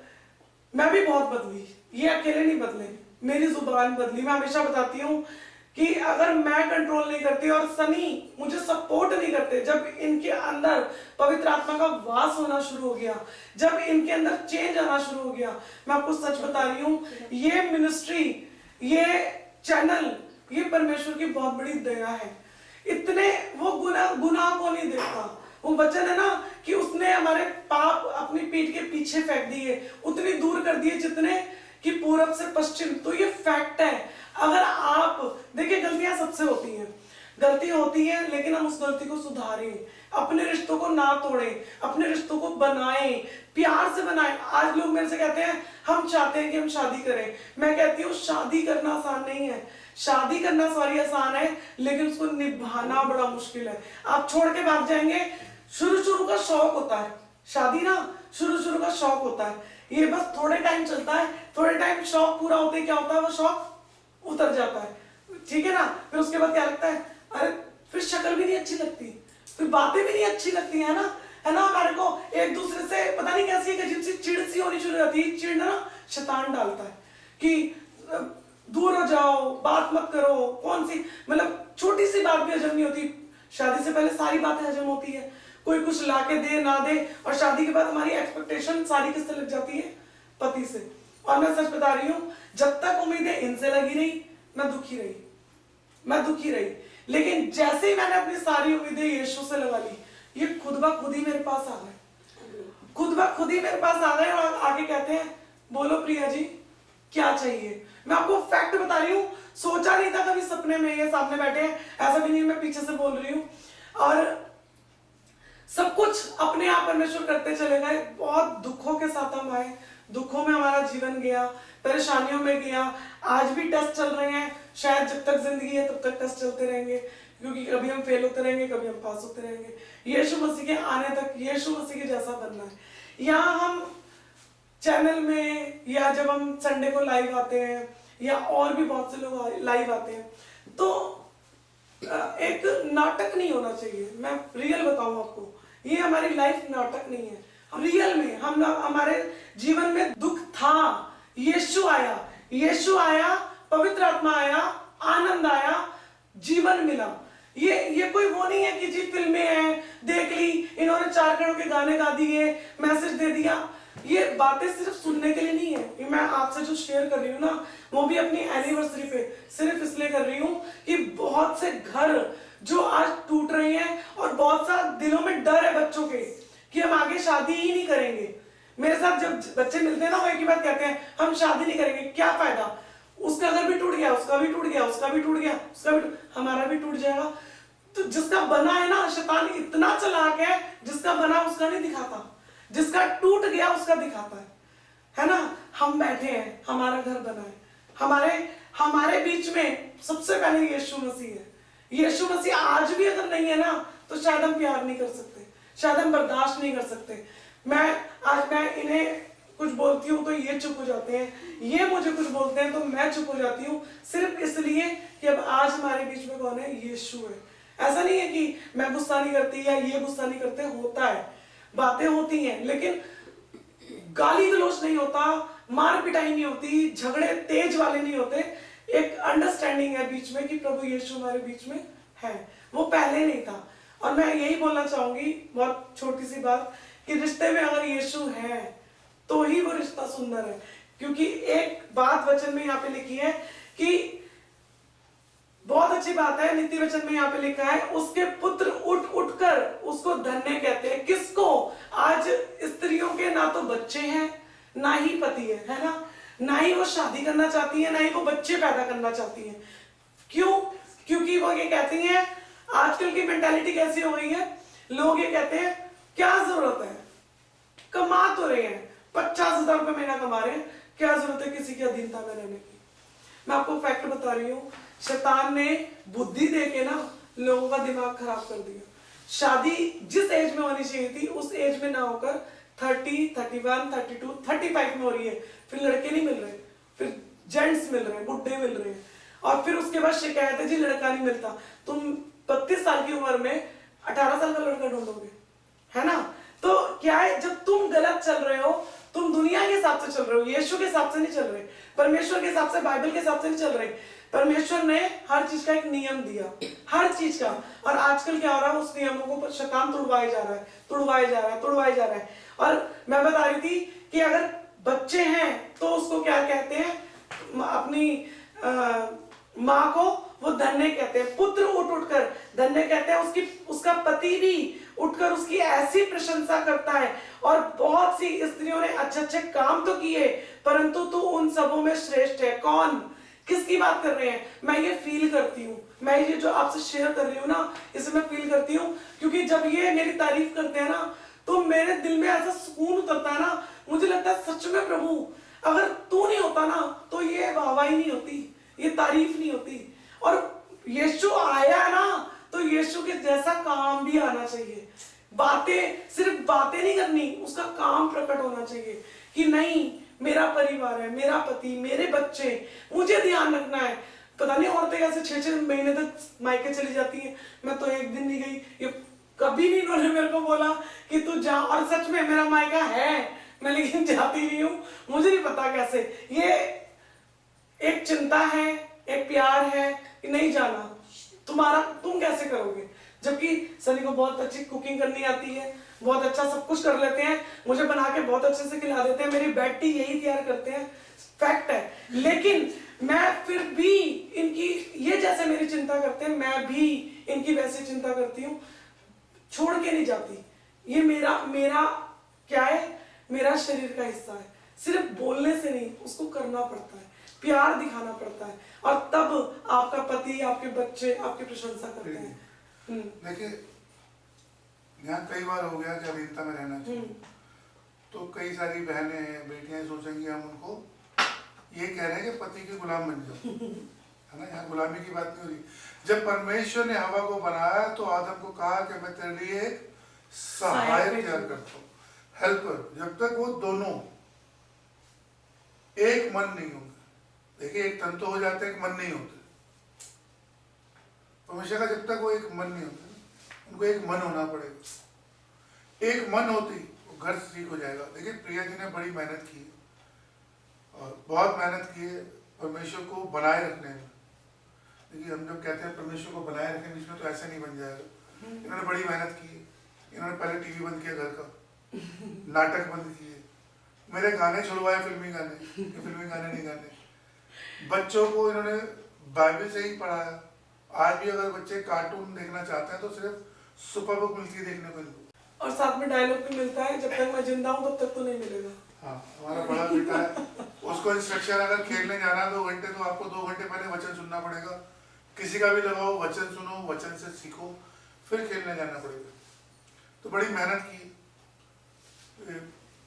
मैं भी बहुत बदली, ये अकेले नहीं बदले, मेरी जुबान बदली। मैं हमेशा बताती हूँ कि अगर मैं कंट्रोल नहीं करती और सनी मुझे सपोर्ट नहीं करते, जब इनके अंदर पवित्र आत्मा का वास होना शुरू हो गया, जब इनके अंदर चेंज आना शुरू हो गया, मैं आपको सच बता रही हूँ, ये मिनिस्ट्री, ये चैनल, ये परमेश्वर की बहुत बड़ी दया है। इतने वो गुनाह को नहीं देखता। वो वचन है ना कि उसने हमारे पाप अपनी पीठ के पीछे फेंक दिए, उतनी दूर कर दिए जितने कि पूरब से पश्चिम। तो ये फैक्ट है। अगर आप देखिए, गलतियां सबसे होती हैं, गलती होती है, लेकिन हम उस गलती को सुधारें, अपने रिश्तों को ना तोड़ें, अपने रिश्तों को बनाएं, प्यार से बनाएं। आज लोग मेरे से कहते हैं हम चाहते हैं कि हम शादी करें। मैं कहती हूँ शादी करना आसान नहीं है, शादी करना सॉरी आसान है, लेकिन उसको निभाना बड़ा मुश्किल है। आप छोड़ के भाग जाएंगे। शुरू का शौक होता है शादी ना, शुरू का शौक होता है। ये बस थोड़े टाइम चलता है, थोड़े टाइम शौक पूरा होते ही क्या होता है, वो शौक उतर जाता है, ठीक है ना। फिर उसके बाद क्या लगता है, अरे फिर शक्ल भी नहीं अच्छी लगती, फिर बातें भी नहीं अच्छी लगती है ना, है ना। हमारे को एक दूसरे से पता नहीं कैसी एक अजीब सी चिड़ सी होनी शुरू हो जाती है। चिड़ ना शैतान डालता है कि दूर हो जाओ, बात मत करो, कौन सी मतलब छोटी सी बात भी हजम नहीं होती। शादी से पहले सारी बातें हजम होती है, कोई कुछ ला के दे ना दे, और शादी के बाद हमारी एक्सपेक्टेशन सारी किससे लग जाती है, पति से। और मैं सच बता रही हूँ, जब तक उम्मीदें इनसे लगी रही मैं दुखी रही, लेकिन जैसे ही मैंने अपनी सारी उम्मीदें यीशु से लगा ली, ये खुद ब खुद ही मेरे पास आ गए, खुद ब खुद ही मेरे पास आ गए और आके कहते हैं बोलो प्रिया जी क्या चाहिए। मैं आपको फैक्ट बता रही हूँ, सोचा नहीं था कभी सपने में ये सामने बैठे हैं, ऐसा भी नहीं मैं पीछे से बोल रही हूँ। और सब कुछ अपने आप परमेश्वर करते चले गए। बहुत दुखों के साथ हम आए, दुखों में हमारा जीवन गया, परेशानियों में गया। आज भी टेस्ट चल रहे हैं, शायद जब तक जिंदगी है तब तक टेस्ट चलते रहेंगे, क्योंकि कभी हम फेल होते रहेंगे, कभी हम पास होते रहेंगे। यीशु मसीह के आने तक यीशु मसीह के जैसा बनना है। यहाँ हम चैनल में या जब हम संडे को लाइव आते हैं या और भी बहुत से लोग लाइव आते हैं, तो एक नाटक नहीं होना चाहिए। मैं रियल बताऊं आपको, ये हमारी लाइफ नाटक नहीं है। रियल में हम हमारे जीवन में दुख था, यीशु आया, पवित्र आत्मा आया, आनंद आया, जीवन मिला। ये कोई वो नहीं है कि जी फिल्में हैं, देख ली, इन्होंने 4 घंटों के गाने गा दिए, मैसेज दे दिया। ये बातें सिर्फ सुनने के लिए नहीं है। मैं आपसे जो शेयर कर रही हूँ ना, वो भी अपनी एनिवर्सरी पे सिर्फ इसलिए कर रही हूँ कि बहुत से घर जो आज टूट रहे हैं और बहुत सा दिलों में डर है बच्चों के कि हम आगे शादी ही नहीं करेंगे। मेरे साथ जब बच्चे मिलते हैं ना, वो एक ही बात कहते हैं, हम शादी नहीं करेंगे। क्या फायदा, उसका घर भी टूट गया, उसका भी टूट गया, उसका भी टूट गया, उसका भी हमारा भी टूट जाएगा। तो जिसका बना है ना, शैतान इतना चालाक है, जिसका बना उसका नहीं दिखाता, जिसका टूट गया उसका दिखाता है ना। हम बैठे हैं, हमारा घर बना है, हमारे बीच में सबसे पहले यीशु मसीह है। यीशु मसीह आज भी अगर नहीं है ना, तो शायद हम प्यार नहीं कर सकते, शायद हम बर्दाश्त नहीं कर सकते। मैं इन्हें कुछ बोलती हूँ तो ये चुप हो जाते हैं, ये मुझे कुछ बोलते हैं तो मैं चुप हो जाती हूँ, सिर्फ इसलिए कि अब आज हमारे बीच में कौन है, यीशु है। ऐसा नहीं है कि मैं गुस्सा नहीं करती या ये गुस्सा नहीं करते, होता है, बातें होती हैं, लेकिन गाली गलौज नहीं होता, मार पिटाई नहीं होती, झगड़े तेज वाले नहीं होते। एक अंडरस्टैंडिंग है बीच में कि प्रभु यीशु हमारे बीच में है, वो पहले नहीं था। और मैं यही बोलना चाहूंगी, बहुत छोटी सी बात, कि रिश्ते में अगर यीशु है तो ही वो रिश्ता सुंदर है। क्योंकि एक बात वचन में यहाँ पे लिखी है कि बहुत अच्छी बात है, नीति वचन में यहाँ पे लिखा है, उसके पुत्र उठ कर उसको धन्य कहते हैं। किसको? आज स्त्रियों के ना तो बच्चे हैं, ना ही पति है ना, ना ही वो शादी करना चाहती है, ना ही वो बच्चे पैदा करना चाहती है। क्यों? क्योंकि वो ये कहती हैं, आजकल की मेंटालिटी कैसी हो गई है, लोग ये कहते हैं क्या जरूरत है, कमा तो रहे हैं, 50,000 रुपए महीना कमा रहे हैं, क्या जरूरत है किसी की अधीनता में रहने की। मैं आपको फैक्ट बता रही हूँ, शैतान ने बुद्धि देके ना लोगों का दिमाग खराब कर दिया। शादी जिस एज में होनी चाहिए थी उस एज में ना होकर 30, 31, 32, 35 में हो रही है। फिर लड़के नहीं मिल रहे, फिर जेंट्स मिल रहे हैं, बुढ़े मिल रहे हैं, और फिर उसके बाद शिकायत है जी लड़का नहीं मिलता। तुम 32 साल की उम्र में 18 साल का लड़का ढूंढोगे, है ना। तो क्या है, जब तुम गलत चल रहे हो, तुम दुनिया के हिसाब से चल रहे हो, यीशु के हिसाब से नहीं चल रहे, परमेश्वर के हिसाब से, बाइबल के हिसाब से नहीं चल रहे। परमेश्वर ने हर चीज का एक नियम दिया, हर चीज का। और आजकल क्या हो रहा है, उस नियमों को शैतान तुड़वाए जा रहा है। और मैं बता रही थी कि अगर बच्चे हैं तो उसको क्या कहते हैं, अपनी माँ को वो धन्य कहते हैं। पुत्र उठ कर धन्य कहते हैं। उसका पति भी उठकर उसकी ऐसी प्रशंसा करता है। और बहुत सी स्त्रियों ने अच्छे अच्छे काम तो किए, परंतु तू उन सबों में श्रेष्ठ है। कौन, किसकी बात कर रहे हैं? मैं ये फील करती हूँ, मैं ये जो आपसे शेयर कर रही हूँ ना, इसे मैं फील करती हूँ, क्योंकि जब ये मेरी तारीफ करते हैं ना, तो मेरे दिल में ऐसा सुकून उतरता है ना, मुझे लगता है सच में प्रभु अगर तू नहीं होता ना, तो ये वाहवाही नहीं होती, ये तारीफ नहीं होती। और यीशु आया ना, तो यीशु के जैसा काम भी आना चाहिए। बातें, सिर्फ बातें नहीं करनी, उसका काम प्रकट होना चाहिए कि नहीं, मेरा परिवार है, मेरा पति, मेरे बच्चे, मुझे ध्यान रखना है। पता नहीं औरतें कैसे 6-6 महीने तक मायके चली जाती हैं। मैं तो एक दिन नहीं गई, ये कभी नहीं इन्होंने मेरे को बोला कि तू जा। और सच में मेरा मायका है, मैं लेकिन जाती नहीं हूँ, मुझे नहीं पता कैसे। ये एक चिंता है, एक प्यार है कि नहीं जाना, तुम कैसे करोगे? जबकि सनी को बहुत अच्छी कुकिंग करनी आती है, बहुत अच्छा सब कुछ कर लेते हैं, मुझे बना के बहुत अच्छे से खिला देते हैं, मेरी बेटी यही तैयार करते हैं, फैक्ट है। लेकिन मैं फिर भी इनकी, ये जैसे मेरी चिंता करते हैं, मैं भी इनकी वैसी चिंता करती हूँ, छोड़ के नहीं जाती। ये मेरा क्या है, मेरा शरीर का हिस्सा है। सिर्फ बोलने से नहीं, उसको करना पड़ता है, प्यार दिखाना पड़ता है, और तब आपका पति, आपके बच्चे आपकी प्रशंसा करते हैं। देखिए, यहाँ कई बार हो गया कि अधीनता में रहना चाहिए, तो कई सारी बहनें हैं, बेटियां सोचेंगी हम उनको ये कह रहे हैं कि पति के गुलाम बन जाओ, है ना। यहाँ गुलामी की बात नहीं हो रही। जब परमेश्वर ने हवा को बनाया तो आदम को कहा कि मैं तेरे लिए एक सहायक तैयार करता हूँ, हेल्पर। जब तक वो दोनों एक मन नहीं होंगे, देखिए एक तन तो हो जाते हैं, एक मन नहीं होते। परमेश्वर का जब तक वो एक मन नहीं होते, उनको एक मन होना पड़ेगा। एक मन होती वो घर से ठीक हो जाएगा। देखिए प्रिया जी ने बड़ी मेहनत की और बहुत मेहनत की है परमेश्वर को बनाए रखने में। देखिए हम जब कहते हैं परमेश्वर को बनाए रखने में, इसमें तो ऐसे नहीं बन जाएगा। इन्होंने बड़ी मेहनत की है। इन्होंने पहले टीवी बंद किया घर का, नाटक बंद किए, मेरे गाने छुड़वाए, फिल्मी गाने नहीं गाने। बच्चों को इन्होंने बाइबल से ही पढ़ाया। आज भी अगर बच्चे कार्टून देखना चाहते हैं तो सिर्फ सुपर बुक मिलती है देखने को इनको, और साथ में डायलॉग भी मिलता है, जब तक मैं जिंदा हूँ तब तक तो नहीं मिलेगा। हाँ, हमारा बड़ा बेटा है, उसको इंस्ट्रक्शन अगर खेलने जाना है 2 घंटे, तो आपको 2 घंटे पहले वचन सुनना पड़ेगा। किसी का भी लगाओ, वचन सुनो, वचन से सीखो, फिर खेलने जाना पड़ेगा। तो बड़ी मेहनत की,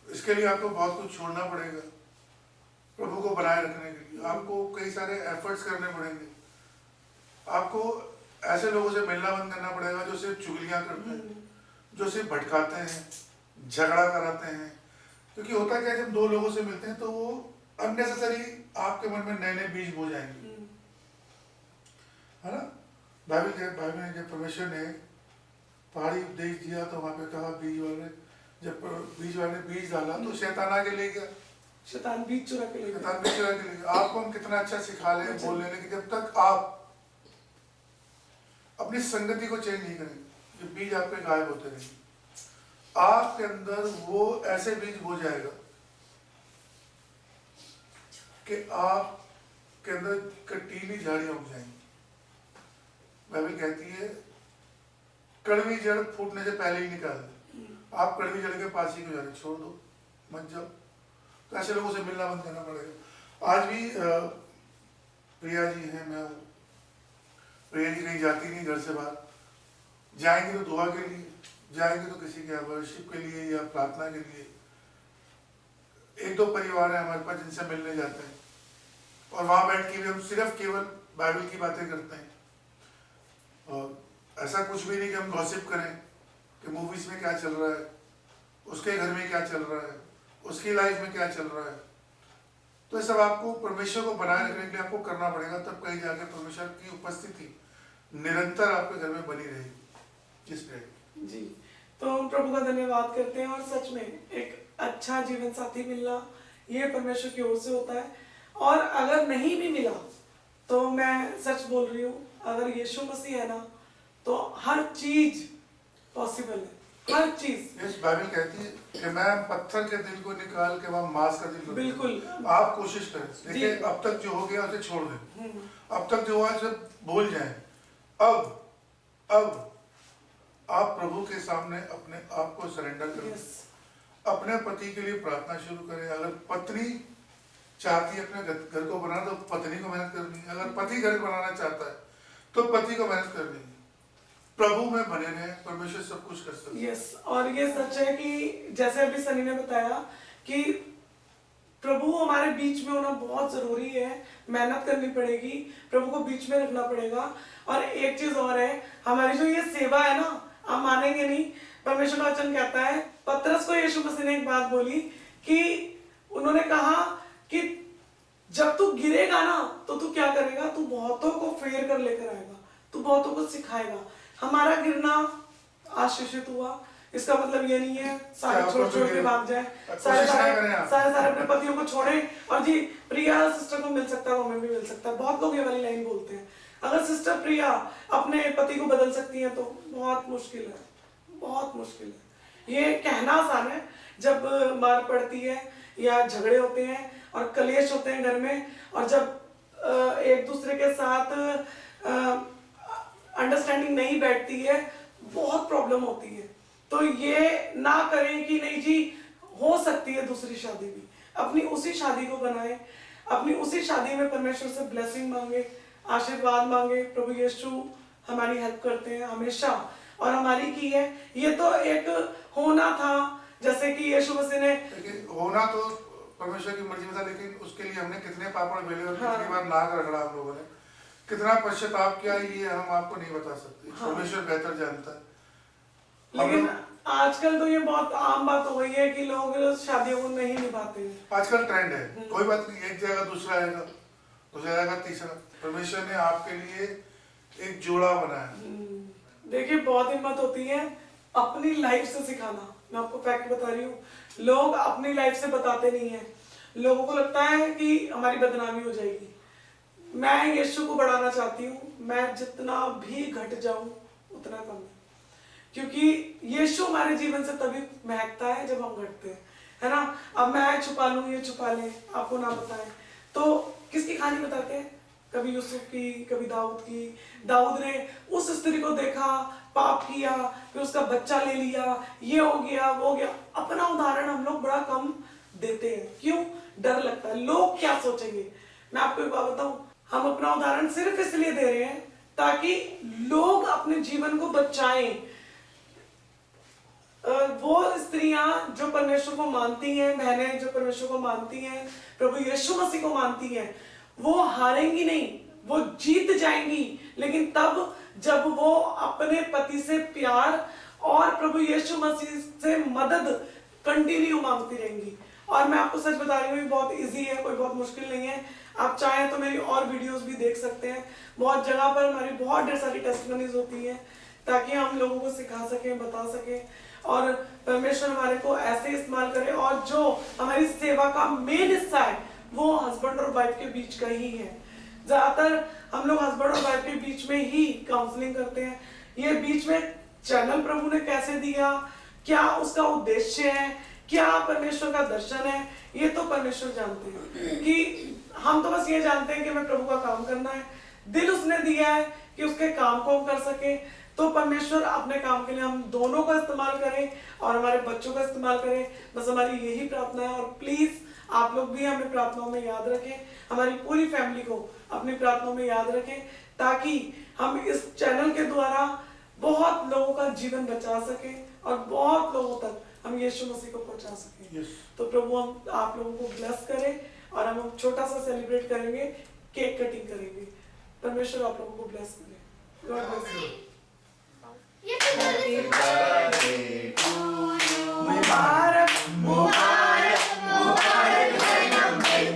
इसके लिए आपको बहुत कुछ छोड़ना पड़ेगा प्रभु को बनाए रखने के लिए। आपको कई सारे एफर्ट्स करने पड़ेंगे। आपको ऐसे लोगों से मिलना बंद करना पड़ेगा जो सिर्फ चुगलियां करते हैं, जो सिर्फ भटकाते हैं, झगड़ा कराते हैं। क्योंकि होता क्या है, जब 2 लोगों से मिलते हैं तो वो अननेसेसरी आपके मन में नए नए बीज बो जाएंगे, है ना। बाइबल में जब परमेश्वर ने पहाड़ी उपदेश दिया तो वहां पे कहा जब बीज वाले बीज डाला तो शैतान आगे ले गया, शैतान बीज चुरा के ले गया। आपको हम कितना अच्छा सिखा ले बोल लेने की, जब तक आप अपनी संगति को चेंज नहीं करेंगे, ये बीज आपके गायब होते रहेंगे। आपके अंदर वो ऐसे बीज बो जाएगा कि आपके अंदर कटीली झाड़ियां उग जाएंगी। बाइबल कहती है कड़वी जड़ फूटने से पहले ही निकाल दे। आप कड़वी जड़ के पास ही को जाने छोड़ दो, मत जाओ। तो ऐसे लोगों से मिलना बंद करना पड़ेगा। आज भी प्रिया जी हैं, मैं हूँ, प्रिया जी कहीं जाती नहीं घर से बाहर, जाएंगे तो दुआ के लिए, जाएंगे तो किसी के वर्शिप के लिए या प्रार्थना के लिए। 1-2 परिवार है हमारे पास जिनसे मिलने जाते हैं, और वहां बैठ के भी हम सिर्फ केवल बाइबल की बातें करते हैं। और ऐसा कुछ भी नहीं कि हम गॉसिप करें कि मूवीज में क्या चल रहा है, उसके घर में क्या चल रहा है, उसकी लाइफ में क्या चल रहा है। तो ये सब आपको परमेश्वर को बनाए रखने के लिए आपको करना पड़ेगा, तब कहीं जाके परमेश्वर की उपस्थिति निरंतर आपके घर में बनी रहेगी। जी, तो हम प्रभु का धन्यवाद करते हैं। और सच में एक अच्छा जीवन साथी मिलना ये परमेश्वर की ओर से होता है। और अगर नहीं भी मिला तो मैं सच बोल रही हूँ, अगर यीशु मसीह है ना तो हर चीज पॉसिबल है, हर चीज। यस, बाइबल कहती है कि मैं पत्थर के दिल को निकाल के वहां मांस का दिल। बिल्कुल, आप कोशिश करें। देखिए अब तक जो हो गया उसे छोड़ दें, अब तक जो हुआ उसे भूल जाएं। अब आप प्रभु के सामने अपने आप को सरेंडर करें। अपने पति के लिए प्रार्थना शुरू करें। अगर पत्नी चाहती है अपने घर को बनाना तो पत्नी को मेहनत करनी है। अगर पति घर बनाना चाहता है तो पति को मेहनत करनी है। प्रभु में बने रहे, परमेश्वर सब कुछ कर सकता है। यस, और ये सच है कि जैसे अभी सनी ने बताया कि प्रभु हमारे बीच में होना बहुत जरूरी है, मेहनत करनी पड़ेगी, प्रभु को बीच में रखना पड़ेगा। और एक चीज और है, हमारी जो ये सेवा है ना, आप मानेंगे नहीं, परमेश्वर का वचन कहता है, पतरस को यीशु मसीह ने एक बात बोली कि उन्होंने कहा कि जब तू गिरेगा ना तो तू क्या करेगा, तू बहुतों को फेर कर लेकर आएगा, तू बहुतों को सिखाएगा। हमारा गिरना आशीषित हुआ, इसका मतलब ये नहीं है सारे छोड़ के भाग जाए, सारे अपने पतियों को छोड़े। और जी प्रिया सिस्टर को मिल सकता है, हमें भी मिल सकता है। बहुत लोग ये वाली लाइन बोलते हैं, अगर सिस्टर प्रिया अपने पति को बदल सकती है तो बहुत मुश्किल है, बहुत मुश्किल है। ये कहना आसान है, जब मार पड़ती है या झगड़े होते हैं और कलेश होते हैं घर में, और जब एक दूसरे के साथ अंडरस्टैंडिंग नहीं बैठती है, बहुत प्रॉब्लम होती है। तो ये ना करें कि नहीं जी हो सकती है दूसरी शादी भी, अपनी उसी शादी को बनाए, अपनी उसी शादी में परमेश्वर से ब्लेसिंग मांगे, आशीर्वाद मांगे। प्रभु यीशु हमारी हेल्प करते हैं हमेशा, और हमारी की है। ये तो एक होना था, जैसे कि यीशु मसीह ने, होना तो परमेश्वर की मर्जी में था, लेकिन उसके लिए हमने कितने पापड़ बेले और कितनी बार नाक रगड़ा हम लोगों ने, कितना पश्चाताप किया, ये हम आपको नहीं बता सकते। परमेश्वर बेहतर जानता है। लेकिन आजकल तो ये बहुत आम बात हो गई है कि लोग शादियों को नहीं निभाते हैं। आजकल ट्रेंड है, कोई बात नहीं, एक जगह दूसरा आएगा, दूसरा आएगा तीसरा। परमेश्वर ने आपके लिए एक जोड़ा बनाया। देखिए बहुत हिम्मत होती है अपनी लाइफ से सिखाना। मैं आपको फैक्ट बता रही हूँ, लोग अपनी लाइफ से बताते नहीं है। लोगों को लगता है कि हमारी बदनामी हो जाएगी। मैं यीशु को बढ़ाना चाहती हूँ, मैं जितना भी घट जाऊं उतना कम है, क्योंकि यीशु हमारे जीवन से तभी महकता है जब हम घटते हैं, है ना। अब मैं छुपा लूं, ये छुपा ले, आपको ना बताएं तो किसकी कहानी बताते हैं, कभी यूसुफ की, कभी दाऊद की। दाऊद ने उस स्त्री को देखा, पाप किया, फिर उसका बच्चा ले लिया, ये हो गया वो हो गया। अपना उदाहरण हम लोग बड़ा कम देते हैं, क्यों? डर लगता है लोग क्या सोचेंगे। मैं आपको एक बात बताऊं, हम अपना उदाहरण सिर्फ इसलिए दे रहे हैं ताकि लोग अपने जीवन को बचाएं। वो स्त्रियां जो परमेश्वर को मानती हैं, बहनें जो परमेश्वर को मानती हैं, प्रभु यीशु मसीह को मानती हैं, वो हारेंगी नहीं, वो जीत जाएंगी। लेकिन तब जब वो अपने पति से प्यार और प्रभु यीशु मसीह से मदद कंटिन्यू मांगती रहेंगी। और मैं आपको सच बता रही हूँ, बहुत इजी है, कोई बहुत मुश्किल नहीं है। आप चाहें तो मेरी और वीडियोस भी देख सकते हैं। बहुत जगह पर हमारी बहुत ढेर सारी टेस्टिमनीज होती हैं ताकि हम लोगों को सिखा सकें, बता सकें, और परमेश्वर हमारे को ऐसे इस्तेमाल करे। और जो हमारी सेवा का मेन हिस्सा है वो हस्बैंड और वाइफ के बीच का ही है। ज्यादातर हम लोग हस्बैंड और वाइफ के बीच में ही काउंसलिंग करते हैं। ये बीच में चैनल प्रभु ने कैसे दिया, क्या उसका उद्देश्य है, क्या परमेश्वर का दर्शन है, ये तो परमेश्वर जानते हैं। कि हम तो बस ये जानते हैं कि हमें प्रभु का काम करना है, दिल उसने दिया है कि उसके काम को हम कर सके। तो परमेश्वर अपने काम के लिए हम दोनों का इस्तेमाल करें और हमारे बच्चों का इस्तेमाल करें, बस हमारी यही प्रार्थना है। और प्लीज आप लोग भी हमें प्रार्थनाओं में याद रखें, हमारी पूरी फैमिली को अपनी प्रार्थनाओं में याद रखें, ताकि हम इस चैनल के द्वारा बहुत लोगों का जीवन बचा सकें और बहुत लोगों तक हम यीशु मसीह को पहुंचा सकें। तो प्रभु हम आप लोगों को ब्लेस करें, और हम छोटा सा सेलिब्रेट करेंगे, केक कटिंग करेंगे। परमेश्वर आप लोगों को ब्लेस करे। God bless you. मुबारक मुबारक मुबारक जन्मदिन,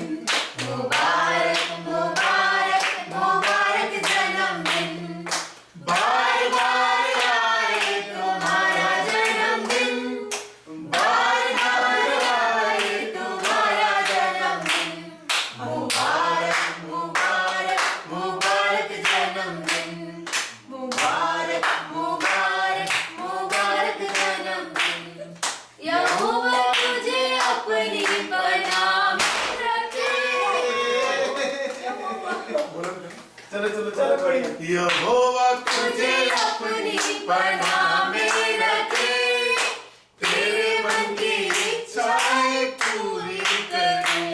मुबारक मुबारक मुबारक जन्मदिन, बार बार आए तुम्हारा जन्मदिन, बार बार आए तुम्हारा जन्मदिन, मुबारक मुबारक मुबारक जन्मदिन, मुबारक मुबारक मुबारक जन्मदिन। यहोवा तुझे अपनी पनाह में रखे। चलो चलो चलो कोई यहोवा तुझे अपनी पनाह में रखे, तेरे मन की इच्छाएं पूरी करे,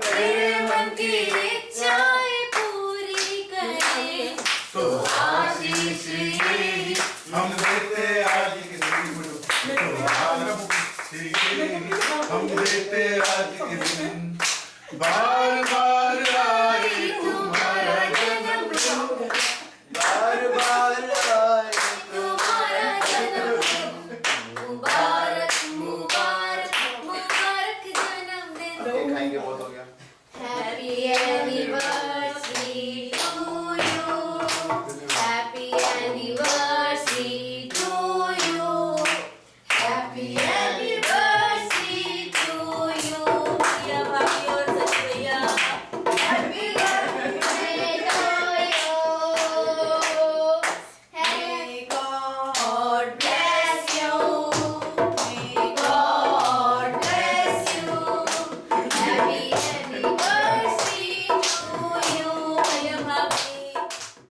तेरे मन की इच्छाएं पूरी करे। तो आशीष यही हम देते आज के दिन, हम देते आज के दिन,